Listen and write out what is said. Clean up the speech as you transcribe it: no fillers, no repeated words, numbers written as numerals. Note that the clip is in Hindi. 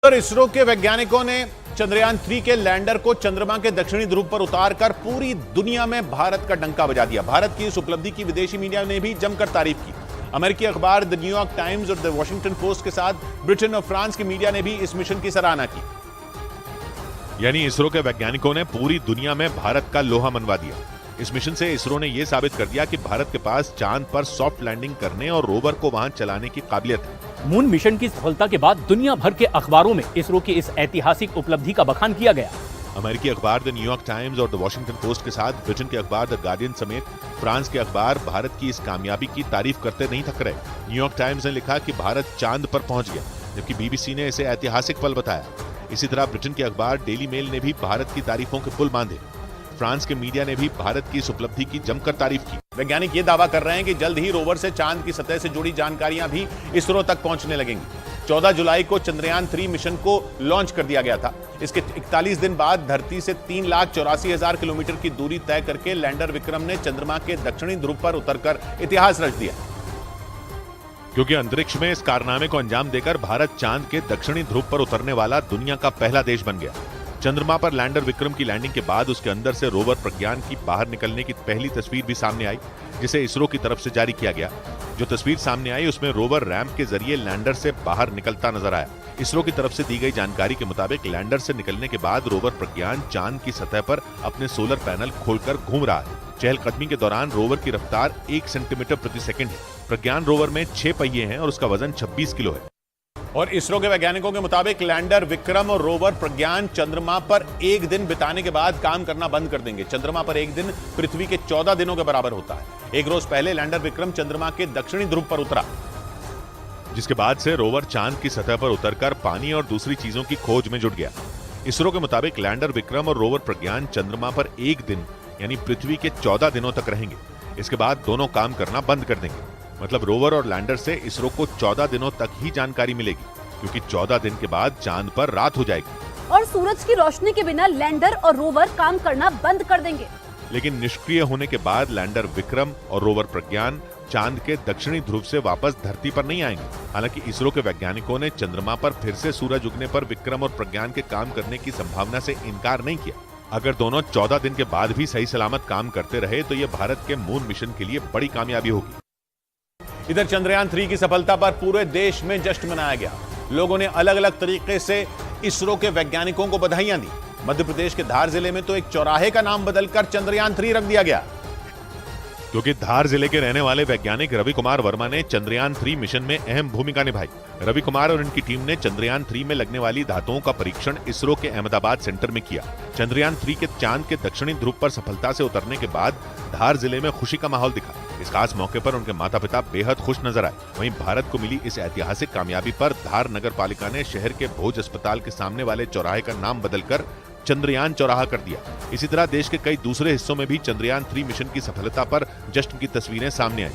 पर इसरो के वैज्ञानिकों ने चंद्रयान 3 के लैंडर को चंद्रमा के दक्षिणी ध्रुव पर उतारकर पूरी दुनिया में भारत का डंका बजा दिया। भारत की इस उपलब्धि की विदेशी मीडिया ने भी जमकर तारीफ की। अमेरिकी अखबार द न्यूयॉर्क टाइम्स और द वॉशिंगटन पोस्ट के साथ ब्रिटेन और फ्रांस की मीडिया ने भी इस मिशन की सराहना की। यानी इसरो के वैज्ञानिकों ने पूरी दुनिया में भारत का लोहा मनवा दिया। इस मिशन से इसरो ने यह साबित कर दिया कि भारत के पास चांद पर सॉफ्ट लैंडिंग करने और रोवर को वहां चलाने की काबिलियत है। मून मिशन की सफलता के बाद दुनिया भर के अखबारों में इसरो की इस ऐतिहासिक उपलब्धि का बखान किया गया। अमेरिकी अखबार द न्यूयॉर्क टाइम्स और द वॉशिंगटन पोस्ट के साथ ब्रिटेन के अखबार द गार्डियन समेत फ्रांस के अखबार भारत की इस कामयाबी की तारीफ करते नहीं थक रहे। न्यूयॉर्क टाइम्स ने लिखा कि भारत चांद पर पहुंच गया, जबकि बीबीसी ने इसे ऐतिहासिक पल बताया। इसी तरह ब्रिटेन के अखबार डेली मेल ने भी भारत की तारीफों के पुल बांधे। फ्रांस के मीडिया ने भी भारत की इस उपलब्धि की जमकर तारीफ की। वैज्ञानिक ये दावा कर रहे हैं कि जल्द ही रोवर से चांद की सतह से जुड़ी जानकारियां भी इसरो तक पहुंचने लगेंगी। 14 जुलाई को चंद्रयान 3 मिशन को लॉन्च कर दिया गया था। इसके 41 दिन बाद धरती से 3,84,000 किलोमीटर की दूरी तय करके लैंडर विक्रम ने चंद्रमा के दक्षिणी ध्रुव पर उतरकर इतिहास रच दिया। क्योंकि अंतरिक्ष में इस कारनामे को अंजाम देकर भारत चांद के दक्षिणी ध्रुव पर उतरने वाला दुनिया का पहला देश बन गया। चंद्रमा पर लैंडर विक्रम की लैंडिंग के बाद उसके अंदर से रोवर प्रज्ञान की बाहर निकलने की पहली तस्वीर भी सामने आई, जिसे इसरो की तरफ से जारी किया गया। जो तस्वीर सामने आई उसमें रोवर रैंप के जरिए लैंडर से बाहर निकलता नजर आया। इसरो की तरफ से दी गई जानकारी के मुताबिक लैंडर से निकलने के बाद रोवर प्रज्ञान चांद की सतह पर अपने सोलर पैनल खोलकर घूम रहा है। चहलकदमी के दौरान रोवर की रफ्तार 1 सेंटीमीटर प्रति सेकंड है। प्रज्ञान रोवर में 6 पहिए हैं और उसका वजन 26 किलो है। और इसरो के वैज्ञानिकों के मुताबिक लैंडर विक्रम और रोवर प्रज्ञान चंद्रमा पर एक दिन बिताने के बाद काम करना बंद कर देंगे। चंद्रमा पर एक दिन पृथ्वी के 14 दिनों के बराबर होता है। एक रोज पहले लैंडर विक्रम चंद्रमा के दक्षिणी ध्रुव पर उतरा, जिसके बाद से रोवर चांद की सतह पर उतरकर पानी और दूसरी चीजों की खोज में जुट गया। इसरो के मुताबिक लैंडर विक्रम और रोवर प्रज्ञान चंद्रमा पर एक दिन यानी पृथ्वी के 14 दिनों तक रहेंगे। इसके बाद दोनों काम करना बंद कर देंगे। मतलब रोवर और लैंडर से इसरो को 14 दिनों तक ही जानकारी मिलेगी, क्योंकि 14 दिन के बाद चांद पर रात हो जाएगी और सूरज की रोशनी के बिना लैंडर और रोवर काम करना बंद कर देंगे। लेकिन निष्क्रिय होने के बाद लैंडर विक्रम और रोवर प्रज्ञान चांद के दक्षिणी ध्रुव से वापस धरती पर नहीं आएंगे। हालांकि इसरो के वैज्ञानिकों ने चंद्रमा पर फिर से सूरज उगने पर विक्रम और प्रज्ञान के काम करने की संभावना से इनकार नहीं किया। अगर दोनों 14 दिन के बाद भी सही सलामत काम करते रहे तो यह भारत के मून मिशन के लिए बड़ी कामयाबी होगी। इधर चंद्रयान 3 की सफलता पर पूरे देश में जश्न मनाया गया। लोगों ने अलग अलग तरीके से इसरो के वैज्ञानिकों को बधाइयां दी। मध्य प्रदेश के धार जिले में तो एक चौराहे का नाम बदलकर चंद्रयान 3 रख दिया गया, क्योंकि धार जिले के रहने वाले वैज्ञानिक रवि कुमार वर्मा ने चंद्रयान 3 मिशन में अहम भूमिका निभाई। रवि कुमार और उनकी टीम ने चंद्रयान 3 में लगने वाली धातुओं का परीक्षण इसरो के अहमदाबाद सेंटर में किया। चंद्रयान 3 के चांद के दक्षिणी ध्रुव पर सफलता से उतरने के बाद धार जिले में खुशी का माहौल दिखा। इस खास मौके पर उनके माता पिता बेहद खुश नजर आए। वहीं भारत को मिली इस ऐतिहासिक कामयाबी पर धार नगर पालिका ने शहर के भोज अस्पताल के सामने वाले चौराहे का नाम बदलकर चंद्रयान चौराहा कर दिया। इसी तरह देश के कई दूसरे हिस्सों में भी चंद्रयान 3 मिशन की सफलता पर जश्न की तस्वीरें सामने आई।